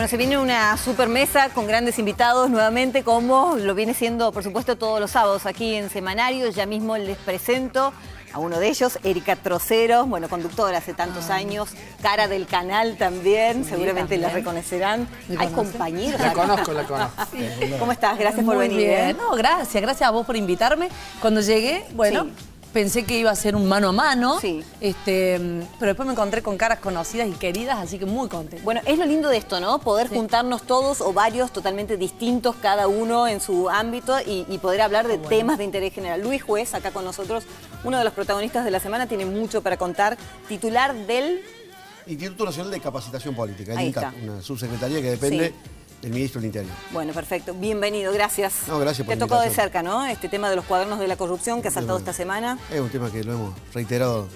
Bueno, se viene una super mesa con grandes invitados nuevamente, como lo viene siendo, por supuesto, todos los sábados aquí en Semanario. Ya mismo les presento a uno de ellos, Erika Trocero, bueno, conductora hace tantos años, cara del canal también, seguramente la reconocerán. Hay compañeros. La conozco. Sí. ¿Cómo estás? Gracias por venir. Bien. No, gracias a vos por invitarme. Cuando llegué, bueno, Sí. pensé que iba a ser un mano a mano, Sí. pero después me encontré con caras conocidas y queridas, así que muy contenta. Bueno, es lo lindo de esto, ¿no? Poder juntarnos todos o varios totalmente distintos, cada uno en su ámbito y poder hablar de temas de interés general. Luis Juez, acá con nosotros, uno de los protagonistas de la semana, tiene mucho para contar. Titular del... Instituto Nacional de Capacitación Política, el Ahí INCAP, está. una subsecretaría que depende Sí. del Ministro del Interior. Bueno, perfecto. Bienvenido, gracias. No, gracias por Te la ha tocado de invitación. cerca, ¿no? Este tema de los cuadernos de la corrupción que ha saltado esta semana. Es un tema que lo hemos reiterado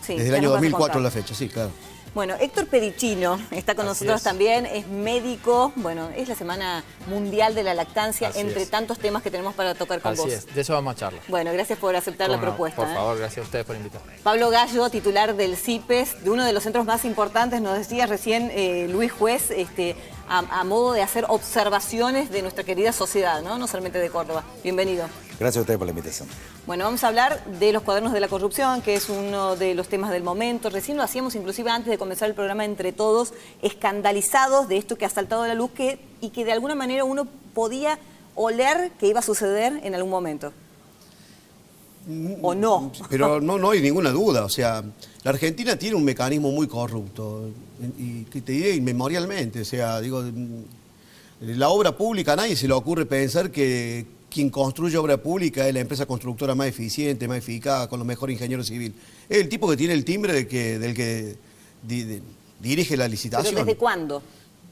Sí, desde el ya año nos vas a 2004 a contar. la fecha, sí, claro. Bueno, Héctor Pedicino está con Así nosotros es. también, es médico. Bueno, es la Semana Mundial de la Lactancia, Así entre es. tantos temas que tenemos para tocar con Así vos. es, de eso vamos a charlar. Bueno, gracias por aceptar la Cómo no, propuesta. Por favor, gracias a ustedes por invitarme. Pablo Gallo, titular del CIPES, de uno de los centros más importantes, nos decía recién Luis Juez, a modo de hacer observaciones de nuestra querida sociedad, ¿no? No solamente de Córdoba. Bienvenido. Gracias a ustedes por la invitación. Bueno, vamos a hablar de los cuadernos de la corrupción, que es uno de los temas del momento. Recién lo hacíamos inclusive antes de comenzar el programa entre todos, escandalizados de esto que ha saltado a la luz y que de alguna manera uno podía oler que iba a suceder en algún momento. ¿O no? Pero no hay ninguna duda, o sea, la Argentina tiene un mecanismo muy corrupto, y que te diré inmemorialmente, o sea, digo, la obra pública a nadie se le ocurre pensar que quien construye obra pública es la empresa constructora más eficiente, más eficaz, con los mejores ingenieros civiles. Es el tipo que tiene el timbre del que dirige la licitación. ¿Pero desde cuándo?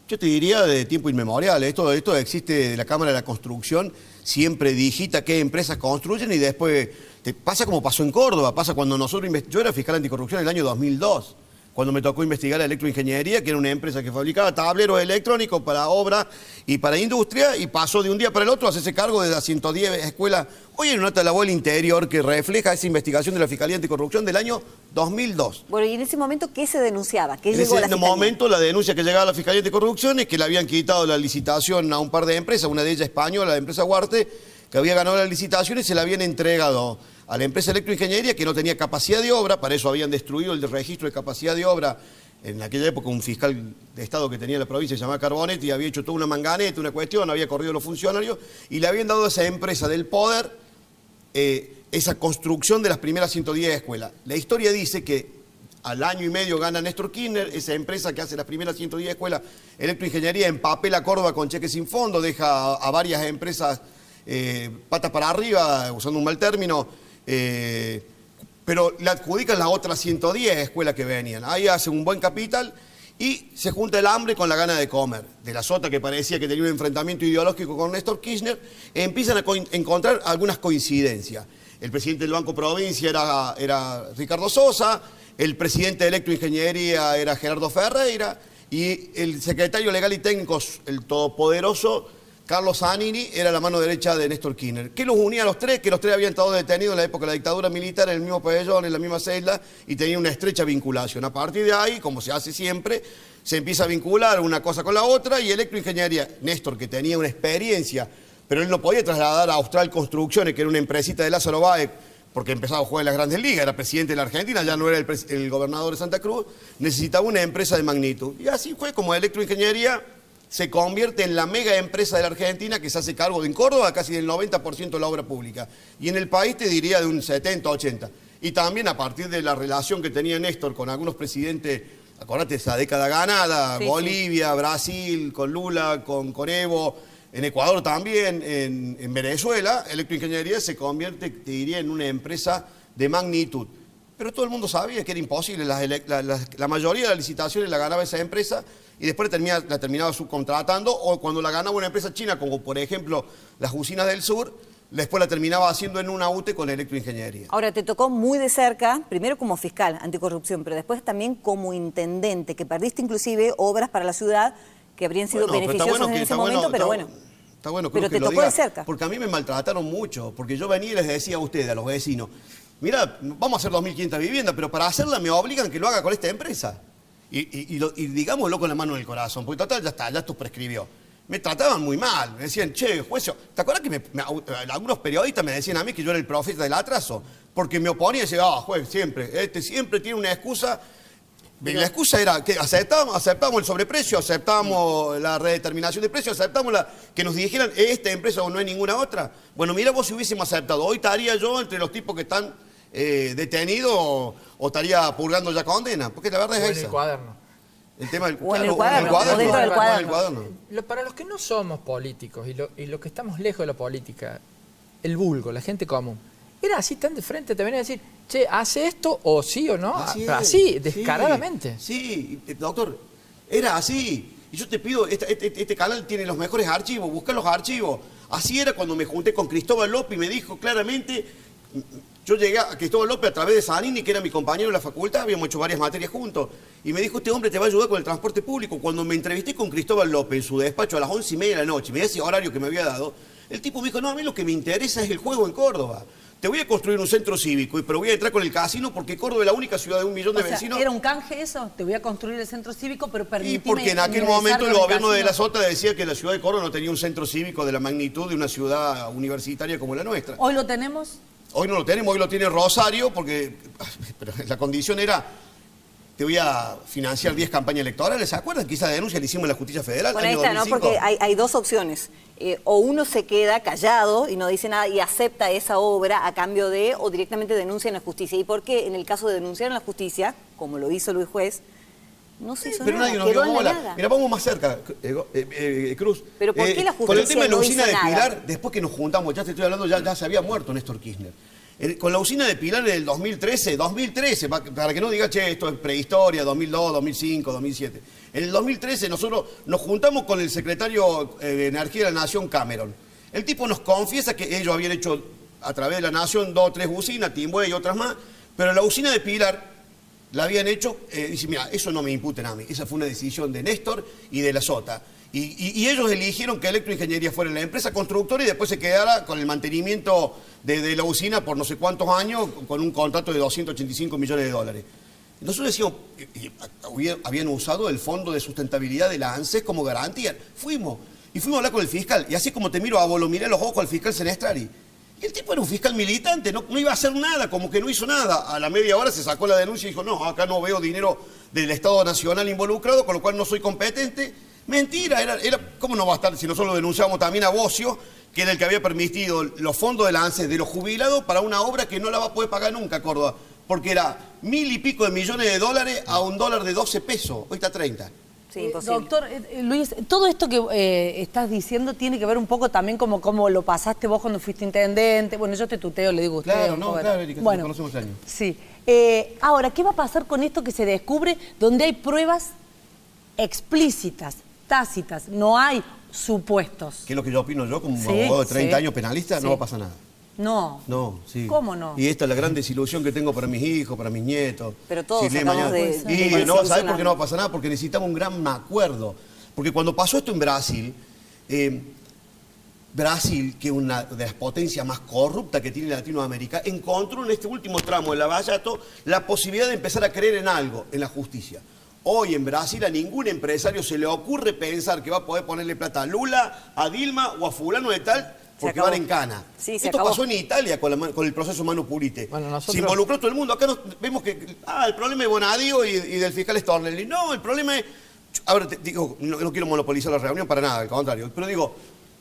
Yo te diría de tiempo inmemorial. Esto existe de la Cámara de la Construcción, siempre digita qué empresas construyen y después te pasa como pasó en Córdoba, pasa cuando yo era fiscal anticorrupción en el año 2002, cuando me tocó investigar la electroingeniería, que era una empresa que fabricaba tableros electrónicos para obra y para industria, y pasó de un día para el otro a hacerse cargo de las 110 escuelas. Hoy hay una nota de la voz del Interior que refleja esa investigación de la Fiscalía Anticorrupción del año 2002. Bueno, y en ese momento, ¿qué se denunciaba? ¿Qué En llegó a la ese Fiscalía? momento la denuncia que llegaba a la Fiscalía Anticorrupción es que le habían quitado la licitación a un par de empresas, una de ellas española, la empresa Huarte, que había ganado la licitación y se la habían entregado a la empresa Electroingeniería, que no tenía capacidad de obra. Para eso habían destruido el registro de capacidad de obra. En aquella época un fiscal de Estado que tenía la provincia se llamaba Carbonetti, había hecho toda una manganeta, una cuestión, había corrido los funcionarios y le habían dado a esa empresa del poder esa construcción de las primeras 110 escuelas. La historia dice que al año y medio gana Néstor Kirchner, esa empresa que hace las primeras 110 escuelas, Electroingeniería, empapela Córdoba con cheques sin fondo, deja a varias empresas patas para arriba, usando un mal término, pero le adjudican las otras 110 escuelas que venían. Ahí hace un buen capital y se junta el hambre con la gana de comer. De la Sota, que parecía que tenía un enfrentamiento ideológico con Néstor Kirchner, empiezan a encontrar algunas coincidencias. El presidente del Banco Provincia era Ricardo Sosa, el presidente de Electroingeniería era Gerardo Ferreira y el secretario legal y técnico, el todopoderoso Carlos Zanini, era la mano derecha de Néstor Kirchner. ¿Qué los unía a los tres? Que los tres habían estado detenidos en la época de la dictadura militar, en el mismo pabellón, en la misma celda, y tenían una estrecha vinculación. A partir de ahí, como se hace siempre, se empieza a vincular una cosa con la otra, y Electroingeniería, Néstor, que tenía una experiencia, pero él no podía trasladar a Austral Construcciones, que era una empresita de Lázaro Báez, porque empezaba a jugar en las Grandes Ligas, era presidente de la Argentina, ya no era el gobernador de Santa Cruz, necesitaba una empresa de magnitud. Y así fue como Electroingeniería se convierte en la mega empresa de la Argentina que se hace cargo de en Córdoba casi del 90% de la obra pública. Y en el país te diría de un 70, 80. Y también a partir de la relación que tenía Néstor con algunos presidentes, acordate esa década ganada, Sí, Bolivia, Brasil, con Lula, con Evo, en Ecuador también, en Venezuela, Electroingeniería se convierte, te diría, en una empresa de magnitud. Pero todo el mundo sabía que era imposible, la mayoría de las licitaciones la ganaba esa empresa y después la terminaba subcontratando, o cuando la ganaba una empresa china, como por ejemplo las usinas del sur, después la terminaba haciendo en una UTE con Electroingeniería. Ahora, te tocó muy de cerca, primero como fiscal anticorrupción, pero después también como intendente, que perdiste inclusive obras para la ciudad que habrían sido Bueno, pero beneficiosas en ese momento, pero bueno. Está bueno Pero que te lo tocó diga, de cerca. porque a mí me maltrataron mucho, porque yo venía y les decía a ustedes, a los vecinos, mira, vamos a hacer 2.500 viviendas, pero para hacerla me obligan que lo haga con esta empresa. y digámoslo con la mano en el corazón, porque total, ya está, ya esto prescribió. Me trataban muy mal, me decían, che, juez, ¿te acuerdas que algunos periodistas me decían a mí que yo era el profeta del atraso? Porque me oponía y decía, juez, siempre tiene una excusa. La excusa era que aceptábamos el sobreprecio, aceptábamos la redeterminación de precios, aceptábamos que nos dijeran esta empresa o no hay ninguna otra. Bueno, mira vos si hubiésemos aceptado. Hoy estaría yo entre los tipos que están detenidos o estaría purgando ya condena, porque la verdad es esa. En el cuaderno. El tema del O en el cuaderno, o dentro del cuaderno. Para los que no somos políticos y los que estamos lejos de la política, el vulgo, la gente común, era así tan de frente, te venía a decir, che, ¿hace esto o sí o no? Así, descaradamente. Sí, doctor, era así. Y yo te pido, este canal tiene los mejores archivos, busca los archivos. Así era cuando me junté con Cristóbal López y me dijo claramente, yo llegué a Cristóbal López a través de Zanini, que era mi compañero de la facultad, habíamos hecho varias materias juntos, y me dijo, este hombre te va a ayudar con el transporte público. Cuando me entrevisté con Cristóbal López en su despacho a las 11:30 de la noche, me dio ese horario que me había dado, el tipo me dijo, no, a mí lo que me interesa es el juego en Córdoba. Te voy a construir un centro cívico, pero voy a entrar con el casino porque Córdoba es la única ciudad de 1 millón de vecinos. ¿Era un canje eso? Te voy a construir el centro cívico, pero permíteme. Y porque en aquel momento el gobierno de la Sota decía que la ciudad de Córdoba no tenía un centro cívico de la magnitud de una ciudad universitaria como la nuestra. ¿Hoy lo tenemos? Hoy no lo tenemos, hoy lo tiene Rosario, porque pero la condición era, te voy a financiar 10 campañas electorales. ¿Se acuerdan que esa denuncia la hicimos en la Justicia Federal? Bueno, ahí está, ¿no? Porque hay dos opciones. O uno se queda callado y no dice nada y acepta esa obra a cambio de, o directamente denuncia en la justicia. ¿Y por qué en el caso de denunciar en la justicia, como lo hizo Luis Juez, no se hizo pero nada, nadie nos quedó dio en la bola? nada? Mira, vamos más cerca, Cruz. ¿Pero por qué la Con el justicia tema de la no usina hizo de nada? Pilar, después que nos juntamos, ya te estoy hablando, ya se había muerto Néstor Kirchner. Con la usina de Pilar en el 2013, para que no diga, che, esto es prehistoria, 2002, 2005, 2007. En el 2013 nosotros nos juntamos con el secretario de Energía de la Nación, Cameron. El tipo nos confiesa que ellos habían hecho a través de la Nación 2 o 3 usinas, Timbué y otras más, pero la usina de Pilar la habían hecho, dice, mira, eso no me imputen a mí, esa fue una decisión de Néstor y de la Sota. Y ellos eligieron que Electroingeniería fuera la empresa constructora y después se quedara con el mantenimiento de la usina por no sé cuántos años, con un contrato de 285 millones de dólares. Nosotros decíamos, habían usado el Fondo de Sustentabilidad de la ANSES como garantía. Fuimos a hablar con el fiscal, y así como te miro a vos, lo miré a los ojos al fiscal Senestrari. Y el tipo era un fiscal militante, no iba a hacer nada, como que no hizo nada. A la media hora se sacó la denuncia y dijo, no, acá no veo dinero del Estado Nacional involucrado, con lo cual no soy competente. Mentira, ¿cómo no va a estar si nosotros lo denunciamos también a Bocio, que era el que había permitido los fondos de la ANSES de los jubilados para una obra que no la va a poder pagar nunca Córdoba? Porque era 1.000 y pico de millones de dólares a un dólar de 12 pesos, hoy está 30. Sí, imposible. Doctor Luis, todo esto que estás diciendo tiene que ver un poco también como lo pasaste vos cuando fuiste intendente. Bueno, yo te tuteo, le digo a usted. Claro, no, claro, Erika, bueno, nos conocemos años. Sí. Ahora, ¿qué va a pasar con esto que se descubre donde hay pruebas explícitas, tácitas, no hay supuestos? ¿Qué es lo que yo opino yo como abogado de 30 años penalista? Sí. No va a pasar nada. No. No, sí. ¿Cómo no? Y esta es la gran desilusión que tengo para mis hijos, para mis nietos. Pero todos lee acabamos mañana. de Y no, ¿sabes por qué no va a pasar nada? Porque necesitamos un gran acuerdo. Porque cuando pasó esto en Brasil, Brasil, que es una de las potencias más corruptas que tiene Latinoamérica, encontró en este último tramo de Lavallato la posibilidad de empezar a creer en algo, en la justicia. Hoy en Brasil a ningún empresario se le ocurre pensar que va a poder ponerle plata a Lula, a Dilma o a fulano de tal porque van en cana. Sí, esto pasó en Italia con el proceso Manu Purite. Bueno, nosotros... Se involucró todo el mundo. Acá vemos que el problema es Bonadio y del fiscal Stornelli. No, el problema es... Ahora, digo, no quiero monopolizar la reunión para nada, al contrario. Pero digo,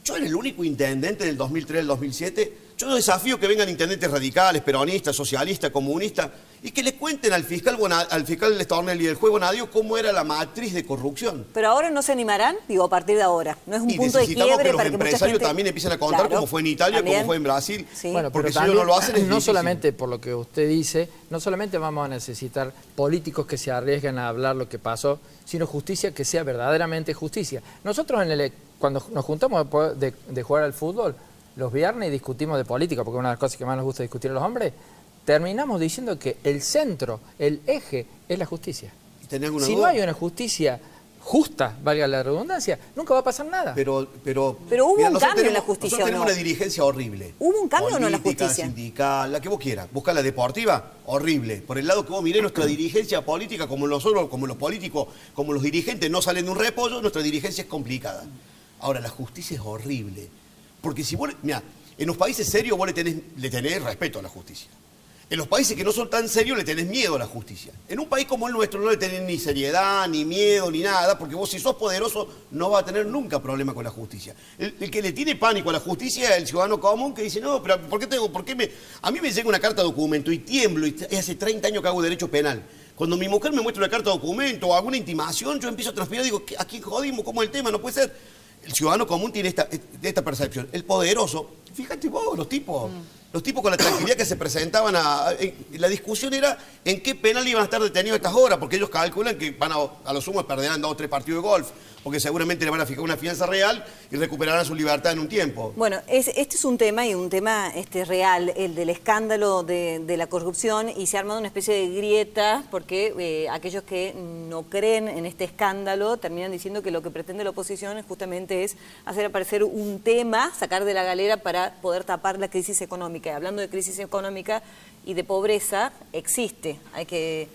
yo era el único intendente del 2003 al 2007. Yo desafío que vengan intendentes radicales, peronistas, socialistas, comunistas, y que le cuenten al fiscal Stornelli y al juez Bonadio cómo era la matriz de corrupción. Pero ahora no se animarán, digo, a partir de ahora. No es un punto de quiebre que los para que mucha empresarios gente... también empiecen a contar cómo fue en Italia, también. cómo fue en Brasil. Sí. Bueno, porque pero si ellos no lo hacen es no difícil. solamente por lo que usted dice, no solamente vamos a necesitar políticos que se arriesguen a hablar lo que pasó, sino justicia que sea verdaderamente justicia. Nosotros cuando nos juntamos después de jugar al fútbol, los viernes y discutimos de política, porque una de las cosas que más nos gusta discutir a los hombres, terminamos diciendo que el centro, el eje, es la justicia. ¿Tenés alguna Si duda? no hay una justicia justa, valga la redundancia, nunca va a pasar nada. Pero hubo mira, un nosotros cambio en la tenemos- justicia, Nosotros ¿o tenemos no? una dirigencia horrible. ¿Hubo un cambio o no en la Política, justicia? sindical, la que vos quieras. Busca la deportiva, horrible. Por el lado que vos miré, nuestra dirigencia política, como nosotros, como los políticos, como los dirigentes no salen de un repollo, nuestra dirigencia es complicada. Ahora, la justicia es horrible. Porque si vos, mira, en los países serios vos le tenés respeto a la justicia. En los países que no son tan serios le tenés miedo a la justicia. En un país como el nuestro no le tenés ni seriedad, ni miedo, ni nada, porque vos si sos poderoso no vas a tener nunca problema con la justicia. El que le tiene pánico a la justicia es el ciudadano común que dice, no, pero a mí me llega una carta de documento y tiemblo, y hace 30 años que hago derecho penal. Cuando mi mujer me muestra una carta de documento o alguna intimación, yo empiezo a transpirar y digo, ¿a quién jodimos? ¿Cómo es el tema? No puede ser. El ciudadano común tiene esta percepción. El poderoso, fíjate vos, los tipos con la tranquilidad que se presentaban la discusión era en qué penal iban a estar detenidos a estas horas, porque ellos calculan que van a lo sumo perderán 2 o 3 partidos de golf, porque seguramente le van a fijar una fianza real y recuperarán su libertad en un tiempo. Bueno, este es un tema y un tema real, el del escándalo de la corrupción, y se ha armado una especie de grieta porque aquellos que no creen en este escándalo terminan diciendo que lo que pretende la oposición justamente es hacer aparecer un tema, sacar de la galera para poder tapar la crisis económica. Y hablando de crisis económica y de pobreza, existe, hay que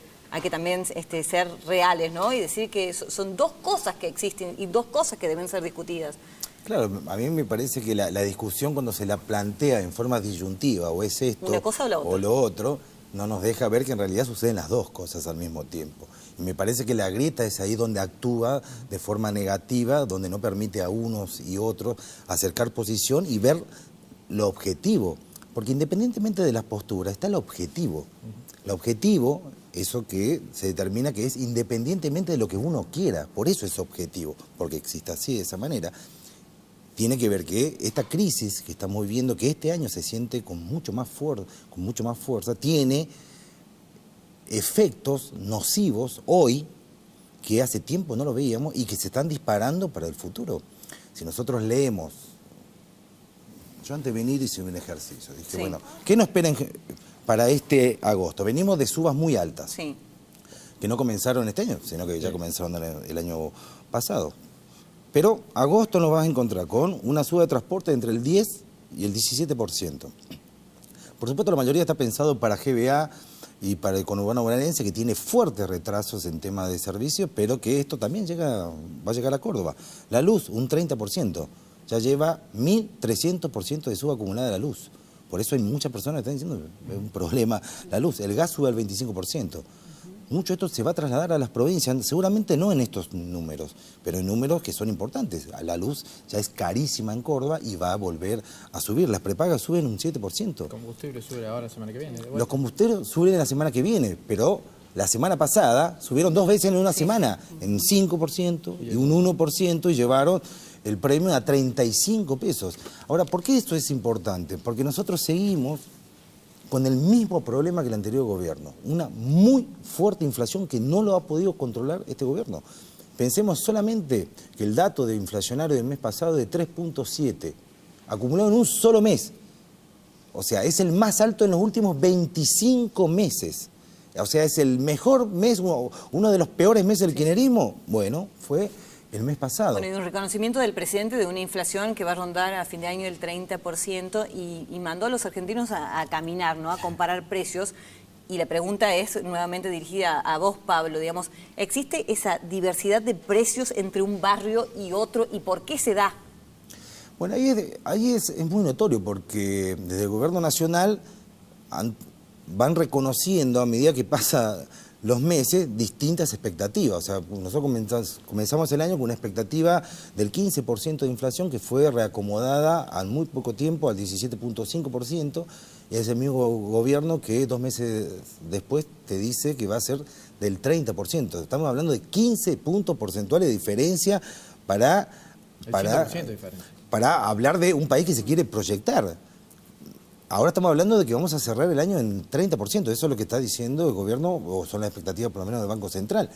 también ser reales, ¿no? Y decir que son dos cosas que existen y dos cosas que deben ser discutidas. Claro, a mí me parece que la discusión cuando se la plantea en forma disyuntiva, o es esto Una cosa o la otra. o lo otro, no nos deja ver que en realidad suceden las dos cosas al mismo tiempo. Y me parece que la grieta es ahí donde actúa de forma negativa, donde no permite a unos y otros acercar posición y ver lo objetivo. Porque independientemente de las posturas, está el objetivo. El objetivo, eso que se determina que es independientemente de lo que uno quiera. Por eso es objetivo, porque existe así, de esa manera. Tiene que ver que esta crisis que estamos viviendo, que este año se siente con mucho más fuerza, tiene efectos nocivos hoy que hace tiempo no lo veíamos y que se están disparando para el futuro. Si nosotros leemos... Yo antes de venir hice un ejercicio. Dije, Sí. bueno, ¿qué nos esperan para este agosto? Venimos de subas muy altas, Sí. que no comenzaron este año, sino que ya comenzaron el año pasado. Pero agosto nos vas a encontrar con una suba de transporte entre el 10 y el 17%. Por supuesto, la mayoría está pensado para GBA y para el conurbano bonaerense, que tiene fuertes retrasos en tema de servicio, pero que esto también va a llegar a Córdoba. La luz, un 30%. Ya lleva 1.300% de suba acumulada de la luz. Por eso hay muchas personas que están diciendo que es un problema la luz. El gas sube al 25%. Mucho de esto se va a trasladar a las provincias, seguramente no en estos números, pero en números que son importantes. La luz ya es carísima en Córdoba y va a volver a subir. Las prepagas suben un 7%. El combustible sube ahora la semana que viene. Los combustibles suben la semana que viene, pero la semana pasada subieron 2 veces en una semana, en 5% y un 1%, y llevaron el premio a 35 pesos. Ahora, ¿por qué esto es importante? Porque nosotros seguimos con el mismo problema que el anterior gobierno. Una muy fuerte inflación que no lo ha podido controlar este gobierno. Pensemos solamente que el dato de inflacionario del mes pasado de 3.7, acumulado en un solo mes. O sea, es el más alto en los últimos 25 meses. O sea, es el mejor mes, uno de los peores meses del kirchnerismo. Bueno, fue el mes pasado. Bueno, y un reconocimiento del presidente de una inflación que va a rondar a fin de año el 30% y mandó a los argentinos a caminar, ¿no? A comparar precios. Y la pregunta es nuevamente dirigida a vos, Pablo, digamos, ¿existe esa diversidad de precios entre un barrio y otro y por qué se da? Bueno, ahí es muy notorio porque desde el gobierno nacional van reconociendo a medida que pasa los meses distintas expectativas. O sea, nosotros comenzamos el año con una expectativa del 15% de inflación que fue reacomodada al muy poco tiempo al 17.5%, y es el mismo gobierno que 2 meses después te dice que va a ser del 30%. Estamos hablando de 15 puntos porcentuales de diferencia para hablar de un país que se quiere proyectar. Ahora estamos hablando de que vamos a cerrar el año en 30%. Eso es lo que está diciendo el gobierno, o son las expectativas por lo menos del Banco Central.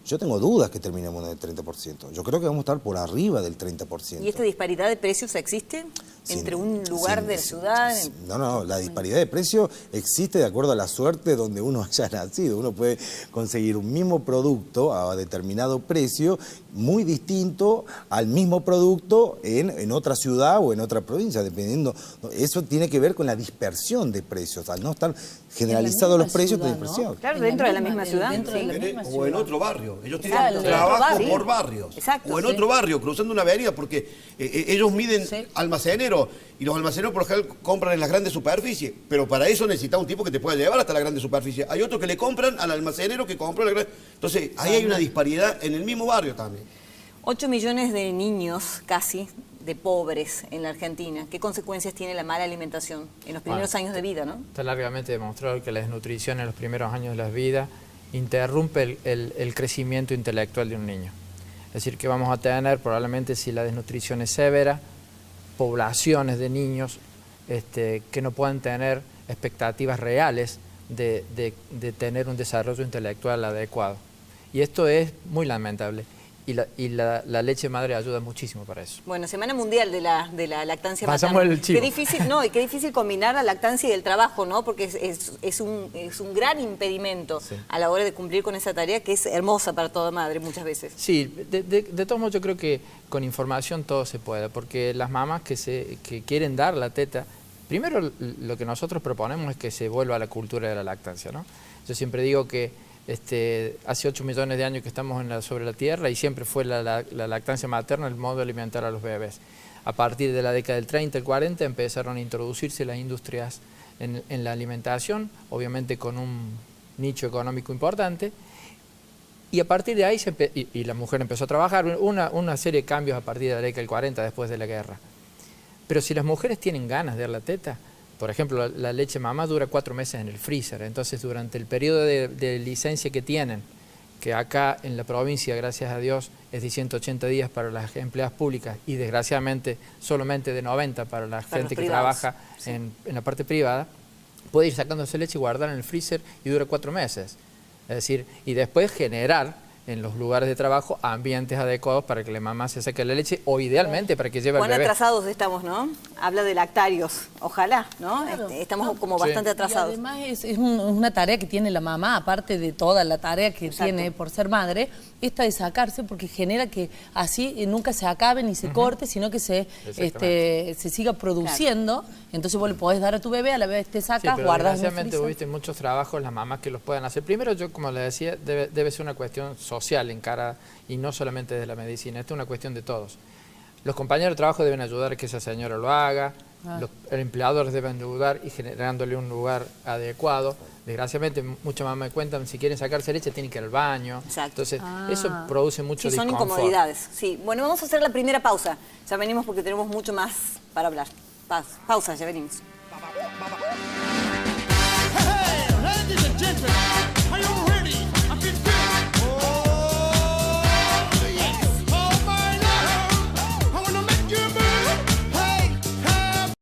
Yo tengo dudas que terminemos en el 30%. Yo creo que vamos a estar por arriba del 30%. ¿Y esta disparidad de precios existe entre un lugar de la ciudad? No, la disparidad de precio existe de acuerdo a la suerte donde uno haya nacido. Uno puede conseguir un mismo producto a determinado precio muy distinto al mismo producto en otra ciudad o en otra provincia, dependiendo. Eso tiene que ver con la dispersión de precios. Al no estar generalizados los precios, ciudad, te dispersión. ¿no? Claro, dentro de la misma ciudad. Dentro de la Sí. misma O en ciudad. otro barrio. Ellos tienen Claro, trabajo barrio. por barrios. Exacto, o en sí. otro barrio, cruzando una avenida, porque ellos miden Sí. almaceneros y los almaceneros por lo general compran en las grandes superficies, pero para eso necesita un tipo que te pueda llevar hasta la grande superficie. Hay otros que le compran al almacenero que compra la gran... Entonces, ahí hay una disparidad en el mismo barrio también. 8 millones de niños casi de pobres en la Argentina. ¿Qué consecuencias tiene la mala alimentación en los primeros años de vida, no? Está largamente demostrado que la desnutrición en los primeros años de la vida interrumpe el crecimiento intelectual de un niño. Es decir, que vamos a tener probablemente, si la desnutrición es severa, poblaciones de niños que no puedan tener expectativas reales de tener un desarrollo intelectual adecuado. Y esto es muy lamentable. Y la leche madre ayuda muchísimo para eso. Bueno, Semana Mundial de la Lactancia Pasamos Materna. el chivo. Qué difícil, no, y qué difícil combinar la lactancia y el trabajo, ¿no? Porque es un gran impedimento Sí. a la hora de cumplir con esa tarea que es hermosa para toda madre muchas veces. Sí, de todos modos yo creo que con información todo se puede, porque las mamás que quieren dar la teta, primero lo que nosotros proponemos es que se vuelva a la cultura de la lactancia, ¿no? Yo siempre digo que hace 8 millones de años que estamos sobre la Tierra y siempre fue la lactancia materna el modo de alimentar a los bebés. A partir de la década del 30, el 40 empezaron a introducirse las industrias en la alimentación, obviamente con un nicho económico importante, y a partir de ahí y la mujer empezó a trabajar, una serie de cambios a partir de la década del 40 después de la guerra. Pero si las mujeres tienen ganas de dar la teta, por ejemplo, la leche mamá dura 4 meses en el freezer, entonces durante el periodo de licencia que tienen, que acá en la provincia, gracias a Dios, es de 180 días para las empleadas públicas y desgraciadamente solamente de 90 para la Para gente los que privados, trabaja sí. en la parte privada, puede ir sacándose leche y guardar en el freezer y dura 4 meses. Es decir, y después generar en los lugares de trabajo ambientes adecuados para que la mamá se saque la leche o idealmente para que lleve al Cuán bebé. atrasados estamos, ¿no? Habla de lactarios, ojalá, ¿no? Claro. Estamos como Sí. bastante Y atrasados. además es una tarea que tiene la mamá, aparte de toda la tarea que Exacto. tiene por ser madre, esta de sacarse porque genera que así nunca se acabe ni se corte, sino que se siga produciendo. Entonces vos le podés dar a tu bebé, a la bebé te Sí, sacas, pero guardas en el desgraciadamente freezer. viste muchos trabajos las mamás que los puedan hacer. Primero yo, como le decía, debe ser una cuestión social en cara y no solamente de la medicina, esto es una cuestión de todos. Los compañeros de trabajo deben ayudar a que esa señora lo haga, los empleadores deben ayudar y generándole un lugar adecuado. Desgraciadamente muchas mamás me cuentan, si quieren sacarse leche tienen que ir al baño. Exacto. Entonces eso produce mucho Sí, son disconfort. incomodidades. Sí, bueno, vamos a hacer la primera pausa. Ya venimos porque tenemos mucho más para hablar. Pausa, ya venimos.